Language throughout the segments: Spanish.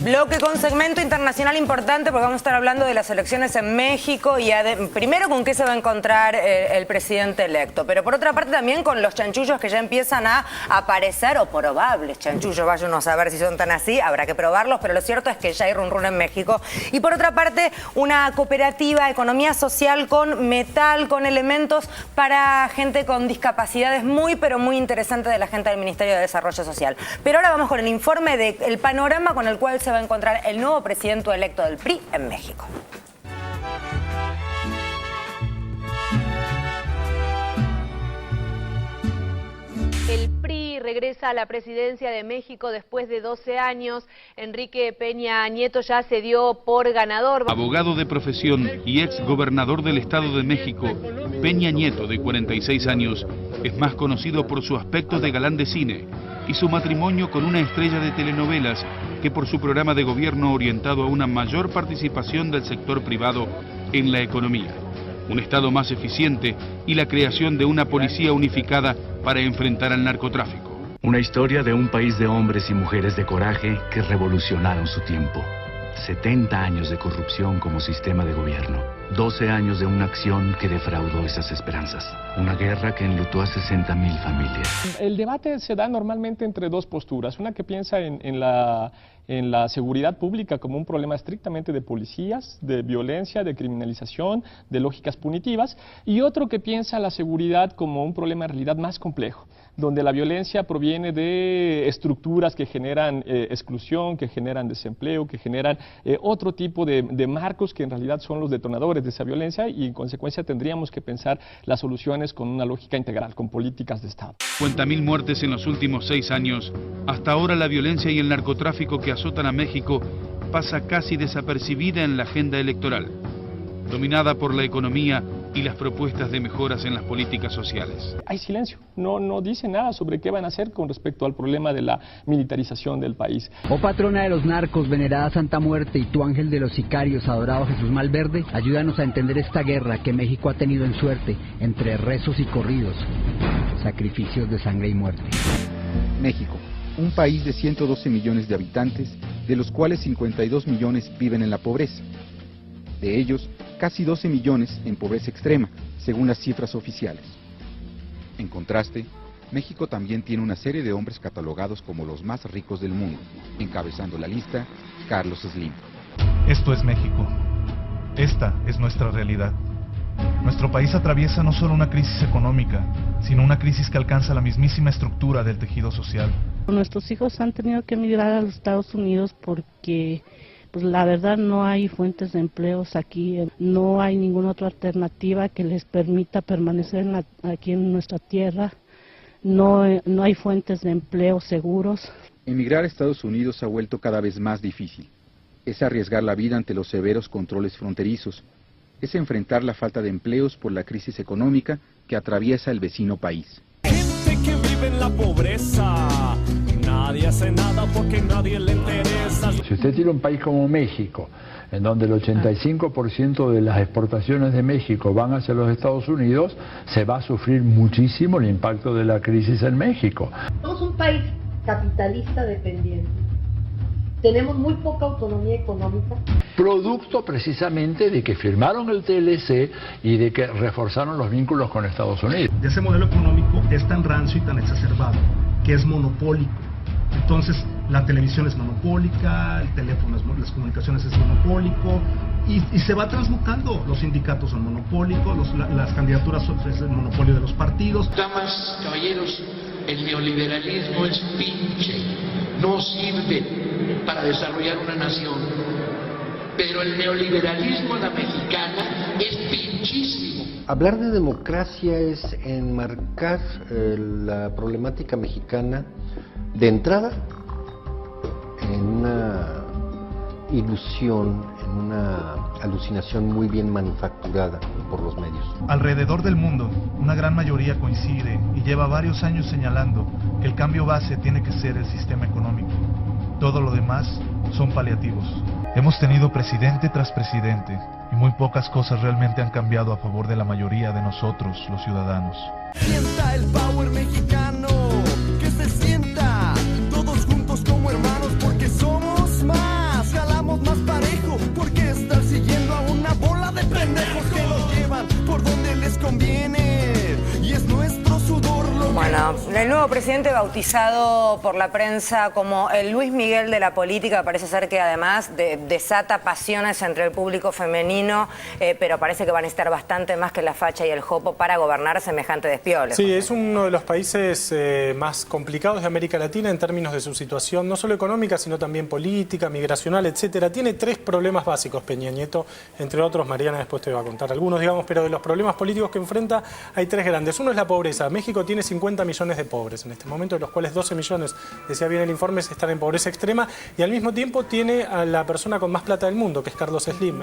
Bloque con segmento internacional importante porque vamos a estar hablando de las elecciones en México y primero con qué se va a encontrar el presidente electo, pero por otra parte también con los chanchullos que ya empiezan a aparecer, o probables chanchullos, vaya uno a saber si son tan así, habrá que probarlos, pero lo cierto es que ya hay run run en México. Y por otra parte, una cooperativa, economía social con metal, con elementos para gente con discapacidades muy, pero muy interesante de la gente del Ministerio de Desarrollo Social. Pero ahora vamos con el informe del panorama con el cual se va a encontrar el nuevo presidente electo del PRI en México. El PRI regresa a la presidencia de México después de 12 años. Enrique Peña Nieto ya se dio por ganador. Abogado de profesión y ex gobernador del Estado de México, Peña Nieto, de 46 años, es más conocido por su aspecto de galán de cine y su matrimonio con una estrella de telenovelas que por su programa de gobierno orientado a una mayor participación del sector privado en la economía, un Estado más eficiente y la creación de una policía unificada para enfrentar al narcotráfico. Una historia de un país de hombres y mujeres de coraje que revolucionaron su tiempo. 70 años de corrupción como sistema de gobierno. 12 años de una acción que defraudó esas esperanzas. Una guerra que enlutó a 60,000 familias. El debate se da normalmente entre dos posturas. Una que piensa en la seguridad pública como un problema estrictamente de policías, de violencia, de criminalización, de lógicas punitivas, y otro que piensa la seguridad como un problema en realidad más complejo, donde la violencia proviene de estructuras que generan exclusión, que generan desempleo, que generan otro tipo de marcos que en realidad son los detonadores de esa violencia, y en consecuencia tendríamos que pensar las soluciones con una lógica integral, con políticas de Estado. Cuenta 1.000 muertes en los últimos 6 años. Hasta ahora la violencia y el narcotráfico que azotan a México pasa casi desapercibida en la agenda electoral, dominada por la economía y las propuestas de mejoras en las políticas sociales. Hay silencio, no dice nada sobre qué van a hacer con respecto al problema de la militarización del país. Oh patrona de los narcos, venerada Santa Muerte, y tu ángel de los sicarios, adorado Jesús Malverde, ayúdanos a entender esta guerra que México ha tenido en suerte, entre rezos y corridos, sacrificios de sangre y muerte. México, un país de 112 millones de habitantes, de los cuales 52 millones viven en la pobreza. De ellos, casi 12 millones en pobreza extrema, según las cifras oficiales. En contraste, México también tiene una serie de hombres catalogados como los más ricos del mundo, encabezando la lista, Carlos Slim. Esto es México. Esta es nuestra realidad. Nuestro país atraviesa no solo una crisis económica, sino una crisis que alcanza la mismísima estructura del tejido social. Nuestros hijos han tenido que emigrar a los Estados Unidos porque pues la verdad no hay fuentes de empleos aquí, no hay ninguna otra alternativa que les permita permanecer aquí en nuestra tierra, no hay fuentes de empleo seguros. Emigrar a Estados Unidos se ha vuelto cada vez más difícil. Es arriesgar la vida ante los severos controles fronterizos, es enfrentar la falta de empleos por la crisis económica que atraviesa el vecino país. Gente que vive en la pobreza, nadie hace nada porque nadie le interesa. Si usted tiene un país como México, en donde el 85% de las exportaciones de México van hacia los Estados Unidos, se va a sufrir muchísimo el impacto de la crisis en México. Somos un país capitalista dependiente. Tenemos muy poca autonomía económica. Producto precisamente de que firmaron el TLC y de que reforzaron los vínculos con Estados Unidos. Ese modelo económico es tan rancio y tan exacerbado que es monopólico. Entonces la televisión es monopólica, el teléfono, las comunicaciones es monopólico y se va transmutando. Los sindicatos son monopólicos, las candidaturas son el monopolio de los partidos. Damas, caballeros, el neoliberalismo es pinche, no sirve para desarrollar una nación, pero el neoliberalismo a la mexicana es pinchísimo. Hablar de democracia es enmarcar la problemática mexicana de entrada en una ilusión, en una alucinación muy bien manufacturada por los medios. Alrededor del mundo, una gran mayoría coincide y lleva varios años señalando que el cambio base tiene que ser el sistema económico. Todo lo demás son paliativos. Hemos tenido presidente tras presidente y muy pocas cosas realmente han cambiado a favor de la mayoría de nosotros, los ciudadanos. Sienta el power mexicano, que se sienta todos juntos como hermanos porque somos más. Bueno, el nuevo presidente bautizado por la prensa como el Luis Miguel de la política parece ser que además desata pasiones entre el público femenino, pero parece que van a necesitar bastante más que la facha y el jopo para gobernar semejante despiole. Sí, es uno de los países más complicados de América Latina en términos de su situación, no solo económica, sino también política, migracional, etcétera. Tiene tres problemas básicos Peña Nieto, entre otros, Mariana después te va a contar algunos, digamos, pero de los problemas políticos que enfrenta hay tres grandes. Uno es la pobreza. México tiene 50 millones de pobres en este momento, de los cuales 12 millones, decía bien el informe, están en pobreza extrema, y al mismo tiempo tiene a la persona con más plata del mundo, que es Carlos Slim,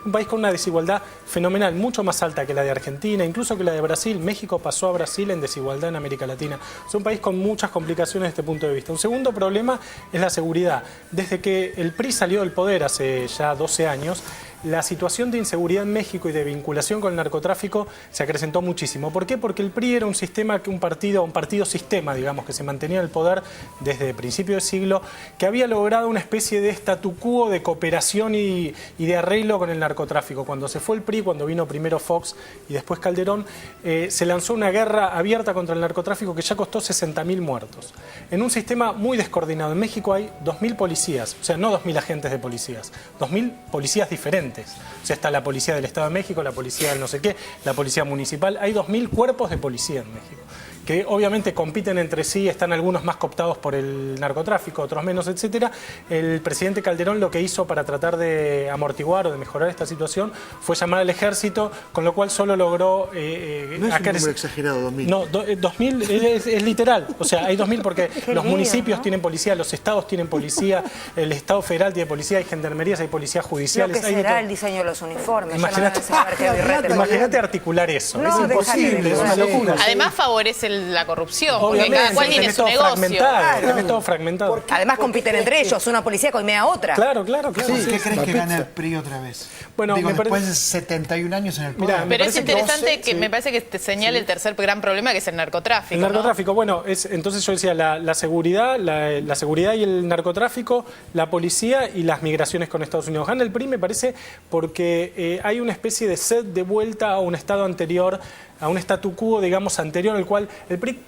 un país con una desigualdad fenomenal, mucho más alta que la de Argentina, incluso que la de Brasil. México pasó a Brasil en desigualdad en América Latina. Es un país con muchas complicaciones desde este punto de vista. Un segundo problema es la seguridad. Desde que el PRI salió del poder hace ya 12 años, la situación de inseguridad en México y de vinculación con el narcotráfico se acrecentó muchísimo. ¿Por qué? Porque el PRI era un sistema, un partido sistema, digamos, que se mantenía en el poder desde principio de siglo, que había logrado una especie de statu quo de cooperación y de arreglo con el narcotráfico. Cuando se fue el PRI, cuando vino primero Fox y después Calderón, se lanzó una guerra abierta contra el narcotráfico que ya costó 60.000 muertos. En un sistema muy descoordinado. En México hay 2.000 policías, o sea, no 2.000 agentes de policías, 2.000 policías diferentes. O sea, está la policía del Estado de México, la policía del no sé qué, la policía municipal. Hay 2.000 cuerpos de policía en México, que obviamente compiten entre sí, están algunos más cooptados por el narcotráfico, otros menos, etcétera. El presidente Calderón lo que hizo para tratar de amortiguar o de mejorar esta situación fue llamar al ejército, con lo cual solo logró... no es un número exagerado, 2.000. No, 2.000 es literal, o sea, hay 2.000 porque los municipios, ¿no?, tienen policía, los estados tienen policía, el Estado federal tiene policía, hay gendarmerías, hay policías judiciales. Lo que será el diseño de los uniformes. Imagínate articular eso, no, es imposible, es una locura. Además favorece la corrupción, obviamente, porque cada cual tiene su negocio. Tenés todo fragmentado. Además compiten entre ellos, una policía coimea a otra. Claro. Sí, ¿qué crees que gana el PRI otra vez? Bueno, después de 71 años en el poder. Pero es interesante que me parece que te señale el tercer gran problema, que es el narcotráfico. El narcotráfico, ¿no? Bueno, entonces yo decía la seguridad, la seguridad y el narcotráfico, la policía y las migraciones con Estados Unidos. Gana el PRI, me parece, porque hay una especie de sed de vuelta a un estado anterior, a un statu quo, digamos, anterior, al cual el PRI...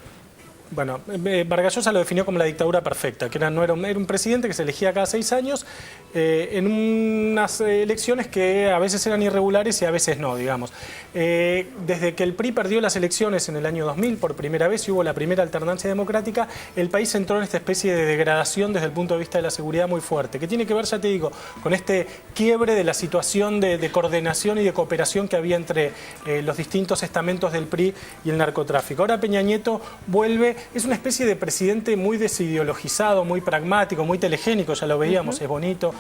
Bueno, Vargas Llosa lo definió como la dictadura perfecta, que era un presidente que se elegía cada 6 años en unas elecciones que a veces eran irregulares y a veces no, digamos. Desde que el PRI perdió las elecciones en el año 2000 por primera vez y hubo la primera alternancia democrática, el país entró en esta especie de degradación desde el punto de vista de la seguridad muy fuerte, que tiene que ver, ya te digo, con este quiebre de la situación de coordinación y de cooperación que había entre los distintos estamentos del PRI y el narcotráfico. Ahora Peña Nieto vuelve. Es una especie de presidente muy desideologizado, muy pragmático, muy telegénico, ya lo veíamos, es bonito.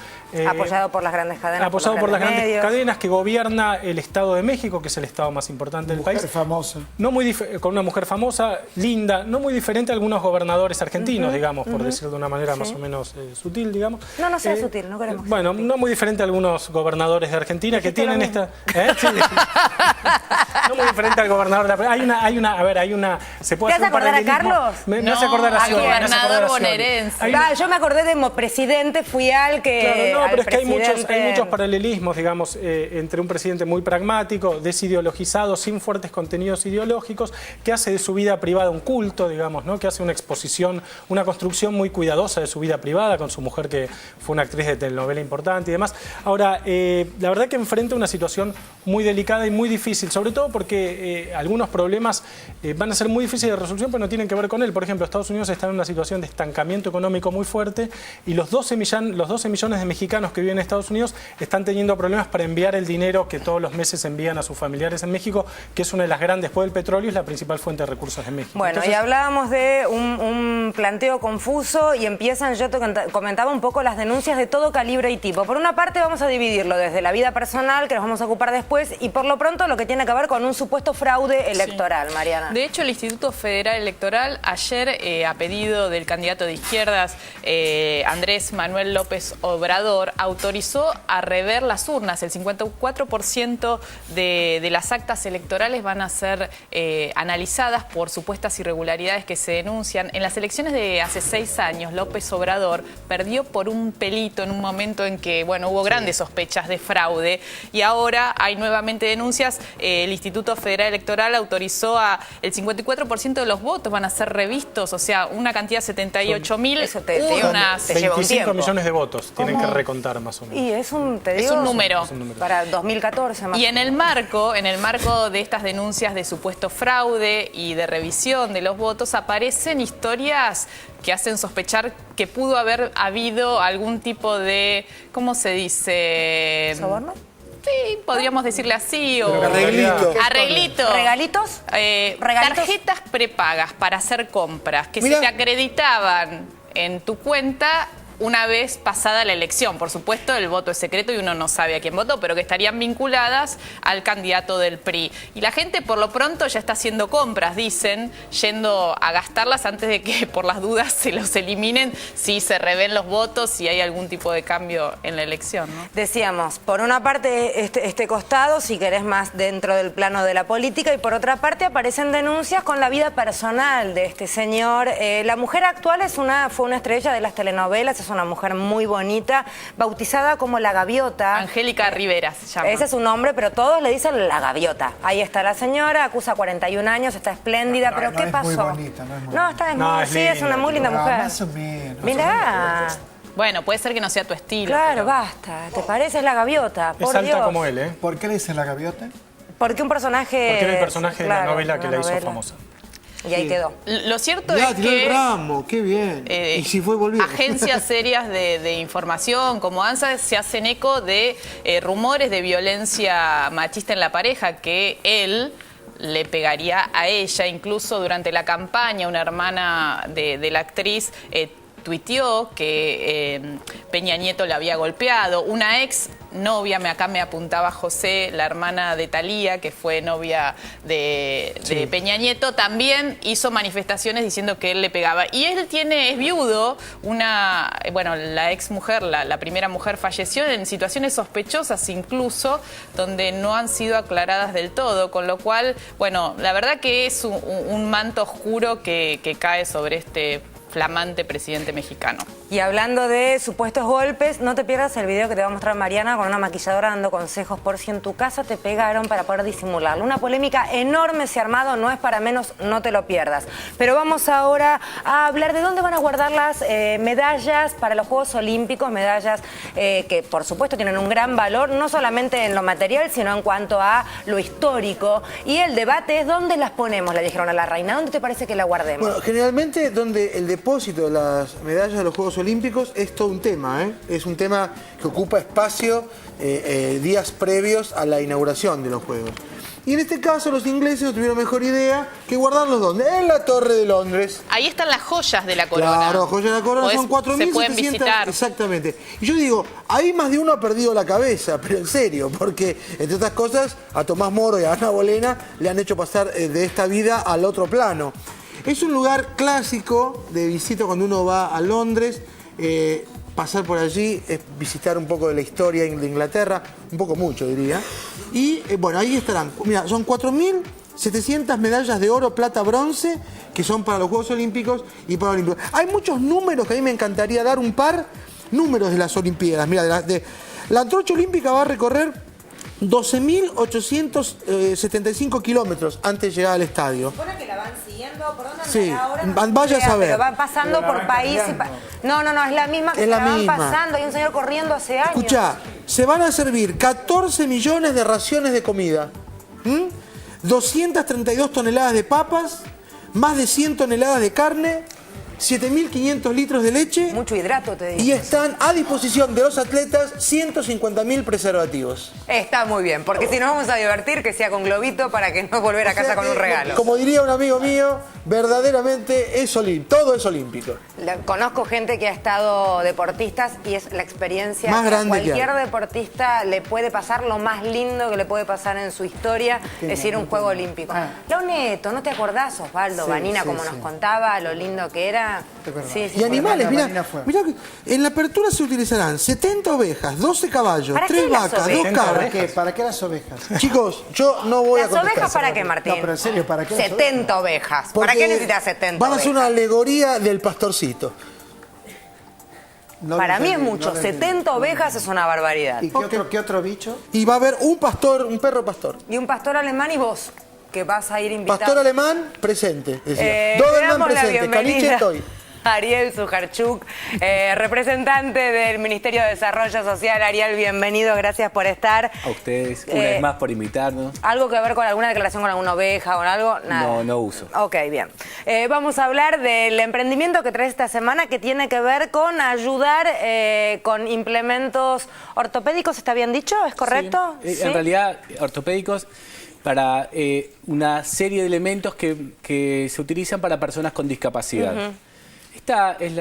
Apoyado por las grandes cadenas. Apoyado por las grandes cadenas, que gobierna el Estado de México, que es el estado más importante del país. Famosa. Con una mujer famosa, linda, no muy diferente a algunos gobernadores argentinos, digamos, por decirlo de una manera más o menos sutil, digamos. No sea sutil, no queremos. Bueno, no muy diferente a algunos gobernadores de Argentina que tienen esta... Sí. No muy diferente al gobernador de la... Hay una... ¿Se puede hacer un paralelismo? Me hace acordar a Scioli. Gobernador bonaerense. Yo me acordé de presidente, fui al que... Claro, pero es que hay muchos paralelismos, digamos, entre un presidente muy pragmático, desideologizado, sin fuertes contenidos ideológicos, que hace de su vida privada un culto, digamos, ¿no? Que hace una exposición, una construcción muy cuidadosa de su vida privada, con su mujer que fue una actriz de telenovela importante y demás. Ahora, la verdad que enfrenta una situación muy delicada y muy difícil, sobre todo porque algunos problemas van a ser muy difíciles de resolución, pero no tienen que ver con él. Por ejemplo, Estados Unidos está en una situación de estancamiento económico muy fuerte y los 12 millones de mexicanos que viven en Estados Unidos están teniendo problemas para enviar el dinero que todos los meses envían a sus familiares en México, que es una de las grandes, después del petróleo, es la principal fuente de recursos en México. Bueno, entonces, y hablábamos de un planteo confuso y empiezan, yo te comentaba un poco las denuncias de todo calibre y tipo. Por una parte vamos a dividirlo desde la vida personal, que nos vamos a ocupar después, y por lo pronto lo que tiene que ver con un supuesto fraude electoral, Mariana. De hecho, el Instituto Federal Electoral Electoral ayer, a pedido del candidato de izquierdas, Andrés Manuel López Obrador, autorizó a rever las urnas. El 54% de las actas electorales van a ser analizadas por supuestas irregularidades que se denuncian. En las elecciones de hace 6 años, López Obrador perdió por un pelito en un momento en que, bueno, hubo grandes sospechas de fraude y ahora hay nuevamente denuncias. El Instituto Federal Electoral autorizó a el 54% de los votos van a ser revistos, o sea, una cantidad de 78.000 urnas. 25 millones de votos tienen que recontar más o menos. Y es un, es un número. Para 2014 más. Y en el marco de estas denuncias de supuesto fraude y de revisión de los votos, aparecen historias que hacen sospechar que pudo haber habido algún tipo de, ¿cómo se dice? ¿Soborno? Sí, podríamos decirle así. O arreglito. ¿Regalitos? Tarjetas prepagas para hacer compras que se te acreditaban en tu cuenta una vez pasada la elección. Por supuesto, el voto es secreto y uno no sabe a quién votó, pero que estarían vinculadas al candidato del PRI. Y la gente, por lo pronto, ya está haciendo compras, dicen, yendo a gastarlas antes de que, por las dudas, se los eliminen si se revén los votos, si hay algún tipo de cambio en la elección, ¿no? Decíamos, por una parte, este costado, si querés más dentro del plano de la política, y por otra parte aparecen denuncias con la vida personal de este señor. La mujer actual fue una estrella de las telenovelas, es una mujer muy bonita, bautizada como La Gaviota. Angélica Rivera se llama. Ese es su nombre, pero todos le dicen La Gaviota. Ahí está la señora, acusa 41 años, está espléndida, pero ¿qué pasó? Muy bonita, no es muy bonita. Está muy, sí, es una muy linda mujer. Más o menos. Mirá. Bueno, puede ser que no sea tu estilo. Claro, basta. ¿Te pareces La Gaviota? Es alta como él, ¿eh? ¿Por qué le dicen La Gaviota? Porque un personaje... Porque era el personaje de la novela que la hizo famosa. Y ahí quedó. Lo cierto es que... el ramo, qué bien. Y si fue volviendo. Agencias serias de información como ANSA se hacen eco de rumores de violencia machista en la pareja, que él le pegaría a ella. Incluso durante la campaña, una hermana de la actriz tuiteó que Peña Nieto la había golpeado. Una ex novia, acá me apuntaba José, la hermana de Thalía, que fue novia de Peña Nieto, también hizo manifestaciones diciendo que él le pegaba. Y él es viudo, la ex mujer, la primera mujer falleció en situaciones sospechosas incluso, donde no han sido aclaradas del todo, con lo cual, bueno, la verdad que es un manto oscuro que cae sobre este flamante presidente mexicano. Y hablando de supuestos golpes, no te pierdas el video que te va a mostrar Mariana con una maquilladora dando consejos por si en tu casa te pegaron para poder disimularlo. Una polémica enorme se ha armado, no es para menos, no te lo pierdas. Pero vamos ahora a hablar de dónde van a guardar las medallas para los Juegos Olímpicos, medallas que por supuesto tienen un gran valor, no solamente en lo material, sino en cuanto a lo histórico. Y el debate es dónde las ponemos, le dijeron a la reina. ¿Dónde te parece que la guardemos? Bueno, generalmente donde el depósito de las medallas de los Juegos Olímpicos es todo un tema, ¿eh? Es un tema que ocupa espacio días previos a la inauguración de los Juegos. Y en este caso los ingleses no tuvieron mejor idea que guardarlos ¿dónde? En la Torre de Londres. Ahí están las joyas de la corona. Claro, joyas de la corona son 4.700. Se pueden visitar. Exactamente. Y yo digo, ahí más de uno ha perdido la cabeza, pero en serio, porque entre otras cosas a Tomás Moro y a Ana Bolena le han hecho pasar de esta vida al otro plano. Es un lugar clásico de visita cuando uno va a Londres. Pasar por allí es visitar un poco de la historia de Inglaterra, un poco mucho diría. Y bueno, ahí estarán. Mira, son 4.700 medallas de oro, plata, bronce, que son para los Juegos Olímpicos y para los Olímpicos. Hay muchos números que a mí me encantaría dar un par, números de las Olimpiadas. Mira, la antorcha olímpica va a recorrer 12.875 kilómetros antes de llegar al estadio. ¿Supone que la van siguiendo? ¿Por dónde sí, ahora? vaya a saber. Pero van pasando por países. No, es la misma que se la van pasando. Hay un señor corriendo hace años. Escuchá, se van a servir 14 millones de raciones de comida, 232 toneladas de papas, más de 100 toneladas de carne, 7.500 litros de leche. Mucho hidrato, te digo. Y están a disposición de los atletas 150.000 preservativos. Está muy bien, porque si nos vamos a divertir, que sea con globito para que no volver a casa con un regalo. Como diría un amigo mío, verdaderamente es todo es olímpico. Conozco gente que ha estado deportistas y es la experiencia más grande que cualquier deportista le puede pasar, lo más lindo que le puede pasar en su historia, es ir a un juego olímpico. Lo neto, ¿no te acordás, Osvaldo Vanina, como nos contaba, lo lindo que era? Sí, y animales, mirá, en la apertura se utilizarán 70 ovejas, 12 caballos, 3 vacas, 2 cabras. ¿Para qué las ovejas? Chicos, yo no voy a contestar. ¿Las ovejas para qué, Martín? No, pero en serio, ¿para qué 70 ovejas. ¿Para qué necesitas 70 van a hacer una alegoría del pastorcito. Para mí es mucho, 70 ovejas es una barbaridad. ¿Y qué otro bicho? Y va a haber un pastor, un perro pastor. Y un pastor alemán y vos, que vas a ir invitado. Pastor alemán, presente. Doberman presente, caniche estoy. Ariel Sujarchuk, representante del Ministerio de Desarrollo Social. Ariel, bienvenido, gracias por estar. A ustedes, una vez más por invitarnos. ¿Algo que ver con alguna declaración con alguna oveja o algo? Nada. No, no uso. Ok, bien. Vamos a hablar del emprendimiento que traes esta semana que tiene que ver con ayudar con implementos ortopédicos, ¿está bien dicho? ¿Es correcto? Sí. En realidad, ortopédicos para una serie de elementos que se utilizan para personas con discapacidad. Esta es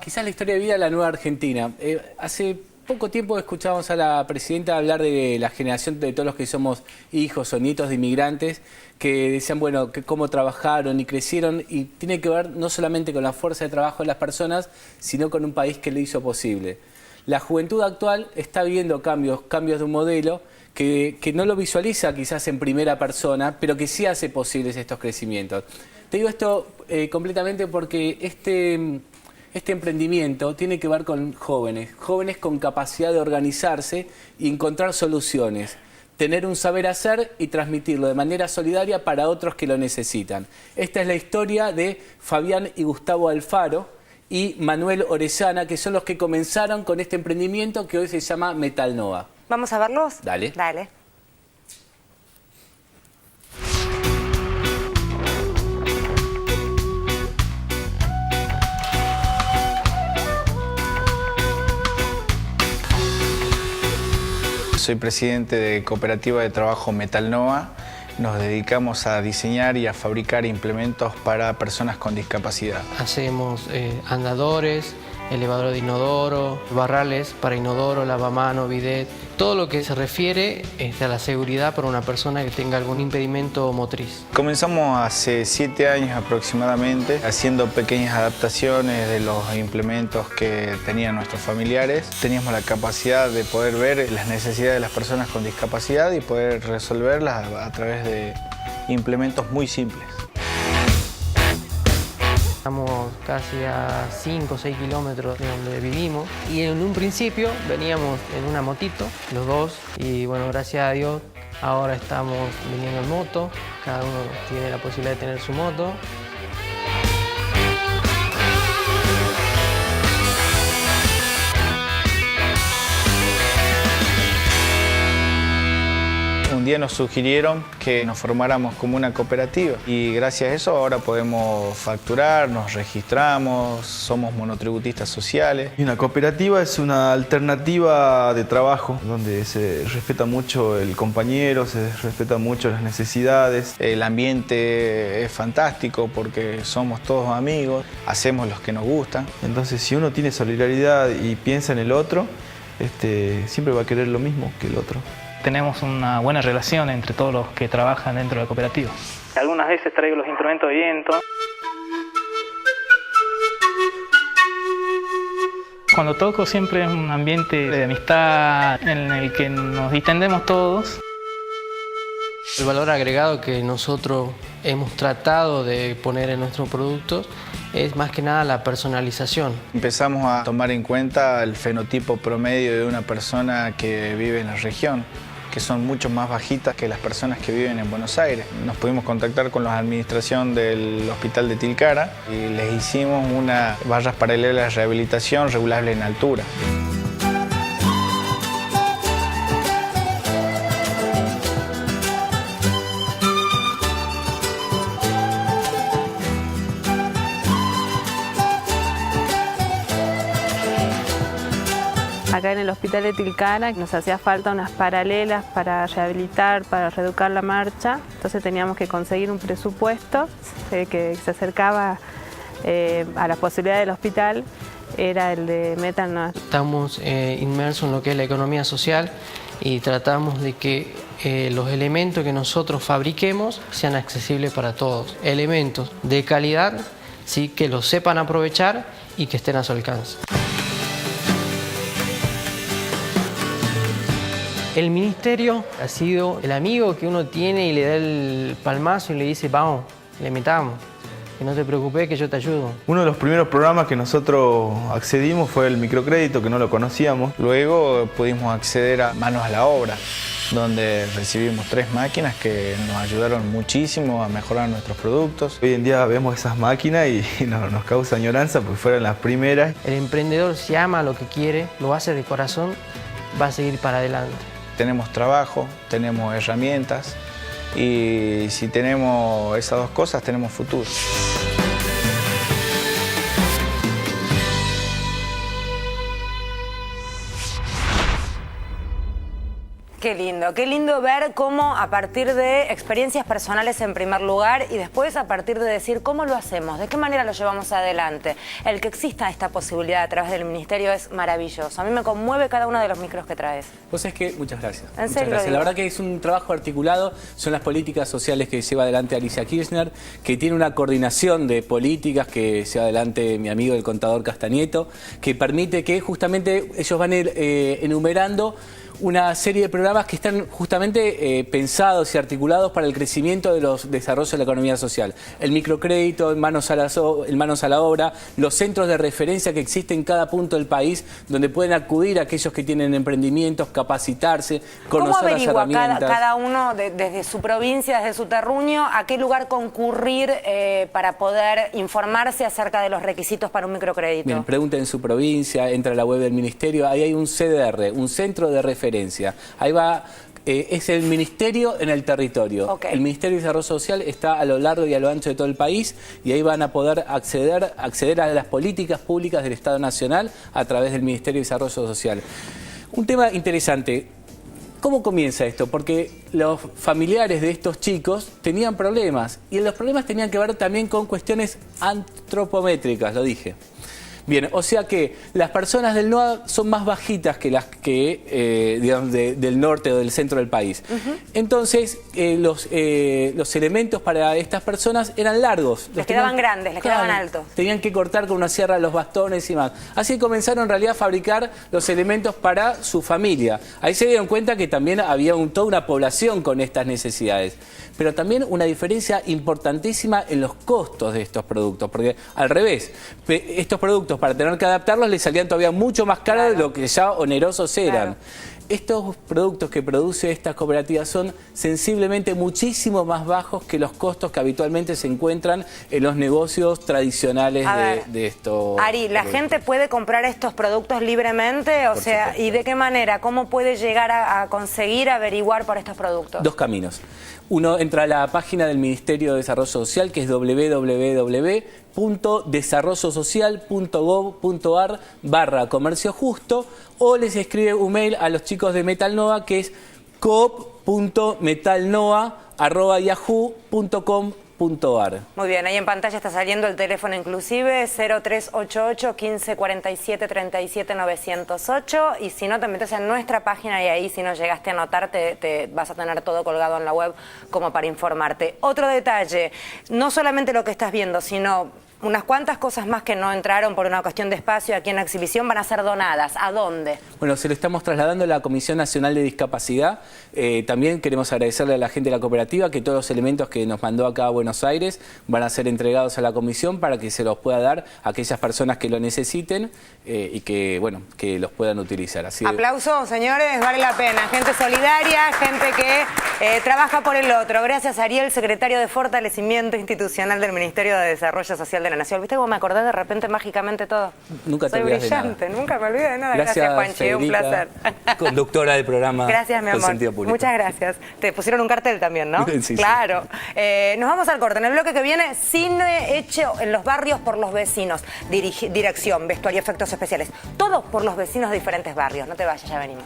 quizás la historia de vida de la nueva Argentina. Hace poco tiempo escuchábamos a la presidenta hablar de la generación de todos los que somos hijos o nietos de inmigrantes, que decían, bueno, que cómo trabajaron y crecieron, y tiene que ver no solamente con la fuerza de trabajo de las personas, sino con un país que lo hizo posible. La juventud actual está viendo cambios de un modelo que no lo visualiza quizás en primera persona, pero que sí hace posibles estos crecimientos. Te digo esto completamente porque este emprendimiento tiene que ver con jóvenes con capacidad de organizarse y encontrar soluciones, tener un saber hacer y transmitirlo de manera solidaria para otros que lo necesitan. Esta es la historia de Fabián y Gustavo Alfaro y Manuel Orellana, que son los que comenzaron con este emprendimiento que hoy se llama Metalnova. ¿Vamos a verlos? Dale. Dale. Soy presidente de Cooperativa de Trabajo Metalnova. Nos dedicamos a diseñar y a fabricar implementos para personas con discapacidad. Hacemos andadores, elevador de inodoro, barrales para inodoro, lavamano, bidet, todo lo que se refiere a la seguridad para una persona que tenga algún impedimento motriz. Comenzamos hace 7 años aproximadamente, haciendo pequeñas adaptaciones de los implementos que tenían nuestros familiares. Teníamos la capacidad de poder ver las necesidades de las personas con discapacidad y poder resolverlas a través de implementos muy simples. Estamos casi a 5 o 6 kilómetros de donde vivimos y en un principio veníamos en una motito, los dos, y bueno, gracias a Dios ahora estamos viniendo en moto, cada uno tiene la posibilidad de tener su moto. Un día nos sugirieron que nos formáramos como una cooperativa y gracias a eso ahora podemos facturar, nos registramos, somos monotributistas sociales. Y una cooperativa es una alternativa de trabajo donde se respeta mucho el compañero, se respeta mucho las necesidades. El ambiente es fantástico porque somos todos amigos, hacemos los que nos gustan. Entonces si uno tiene solidaridad y piensa en el otro, siempre va a querer lo mismo que el otro. Tenemos una buena relación entre todos los que trabajan dentro de la cooperativa. Algunas veces traigo los instrumentos de viento. Cuando toco siempre es un ambiente de amistad en el que nos distendemos todos. El valor agregado que nosotros hemos tratado de poner en nuestros productos es más que nada la personalización. Empezamos a tomar en cuenta el fenotipo promedio de una persona que vive en la región, que son mucho más bajitas que las personas que viven en Buenos Aires. Nos pudimos contactar con la administración del Hospital de Tilcara y les hicimos unas barras paralelas de rehabilitación regulables en altura. acá en el hospital de Tilcara. Nos hacía falta unas paralelas para rehabilitar, para reeducar la marcha. Entonces teníamos que conseguir un presupuesto que se acercaba a las posibilidades del hospital. Era el de Metal Noa. Estamos inmersos en lo que es la economía social y tratamos de que los elementos que nosotros fabriquemos sean accesibles para todos. Elementos de calidad, ¿sí? Que los sepan aprovechar y que estén a su alcance. El ministerio ha sido el amigo que uno tiene y le da el palmazo y le dice, vamos, le metamos. Que no te preocupes, que yo te ayudo. Uno de los primeros programas que nosotros accedimos fue el microcrédito, que no lo conocíamos. Luego pudimos acceder a Manos a la Obra, donde recibimos 3 máquinas que nos ayudaron muchísimo a mejorar nuestros productos. Hoy en día vemos esas máquinas y nos causa añoranza porque fueron las primeras. El emprendedor, si ama lo que quiere, lo hace de corazón, va a seguir para adelante. Tenemos trabajo, tenemos herramientas y si tenemos esas 2 cosas, tenemos futuro. Qué lindo ver cómo a partir de experiencias personales en primer lugar y después a partir de decir cómo lo hacemos, de qué manera lo llevamos adelante. El que exista esta posibilidad a través del ministerio es maravilloso. A mí me conmueve cada uno de los micros que traes. Pues es que, muchas gracias. En serio. La verdad que es un trabajo articulado, son las políticas sociales que lleva adelante Alicia Kirchner, que tiene una coordinación de políticas que lleva adelante mi amigo el contador Castañeto, que permite que justamente ellos van enumerando una serie de programas que están justamente pensados y articulados para el crecimiento de los desarrollos de la economía social. El microcrédito, el manos a la obra, los centros de referencia que existen en cada punto del país, donde pueden acudir aquellos que tienen emprendimientos, capacitarse, conocer las herramientas. ¿Cómo averigua cada uno desde su provincia, desde su terruño, a qué lugar concurrir para poder informarse acerca de los requisitos para un microcrédito? Bien, pregunta en su provincia, entra a la web del ministerio, ahí hay un CDR, un centro de referencia. Ahí va, es el ministerio en el territorio. Okay. El Ministerio de Desarrollo Social está a lo largo y a lo ancho de todo el país y ahí van a poder acceder a las políticas públicas del Estado Nacional a través del Ministerio de Desarrollo Social. Un tema interesante. ¿Cómo comienza esto? Porque los familiares de estos chicos tenían problemas y los problemas tenían que ver también con cuestiones antropométricas, lo dije. Bien, o sea que las personas del NOA son más bajitas que las que, digamos, del norte o del centro del país. Entonces, los elementos para estas personas eran largos. Les quedaban grandes, les quedaban altos. Tenían que cortar con una sierra los bastones y más. Así comenzaron en realidad a fabricar los elementos para su familia. Ahí se dieron cuenta que también había toda una población con estas necesidades. Pero también una diferencia importantísima en los costos de estos productos, porque al revés, estos productos para tener que adaptarlos les salían todavía mucho más caros de lo que ya onerosos eran. Claro. Estos productos que produce estas cooperativas son sensiblemente muchísimo más bajos que los costos que habitualmente se encuentran en los negocios tradicionales de estos. Ari, ¿la gente puede comprar estos productos libremente? O sea, ¿y de qué manera? ¿Cómo puede llegar a conseguir averiguar por estos productos? 2 caminos. Uno entra a la página del Ministerio de Desarrollo Social, que es www.desarrollosocial.gov.ar/comercio justo, o les escribe un mail a los chicos de Metal Noa, que es coop.metalnoa@yahoo.com.ar. Muy bien, ahí en pantalla está saliendo el teléfono inclusive, 0388 1547 37 908, y si no te metes en nuestra página y ahí si no llegaste a anotar te vas a tener todo colgado en la web como para informarte. Otro detalle, no solamente lo que estás viendo, sino unas cuantas cosas más que no entraron por una cuestión de espacio aquí en la exhibición van a ser donadas. ¿A dónde? Bueno, se lo estamos trasladando a la Comisión Nacional de Discapacidad. También queremos agradecerle a la gente de la cooperativa que todos los elementos que nos mandó acá a Buenos Aires van a ser entregados a la comisión para que se los pueda dar a aquellas personas que lo necesiten y que, bueno, que los puedan utilizar. Así aplausos, señores, vale la pena. Gente solidaria, gente que trabaja por el otro. Gracias, Ariel, secretario de Fortalecimiento Institucional del Ministerio de Desarrollo Social de de la Nación. ¿Viste cómo me acordé de repente mágicamente todo? Nunca te Soy olvidas de nada. brillante, nunca me olvido de nada. Gracias Juanchi, Federica, un placer. Conductora del programa Gracias, mi amor. Sentido Público. Muchas gracias. Te pusieron un cartel también, ¿no? Sí, sí. Claro. Nos vamos al corte. En el bloque que viene, cine hecho en los barrios por los vecinos. Dirección, vestuario, efectos especiales. Todo por los vecinos de diferentes barrios. No te vayas, ya venimos.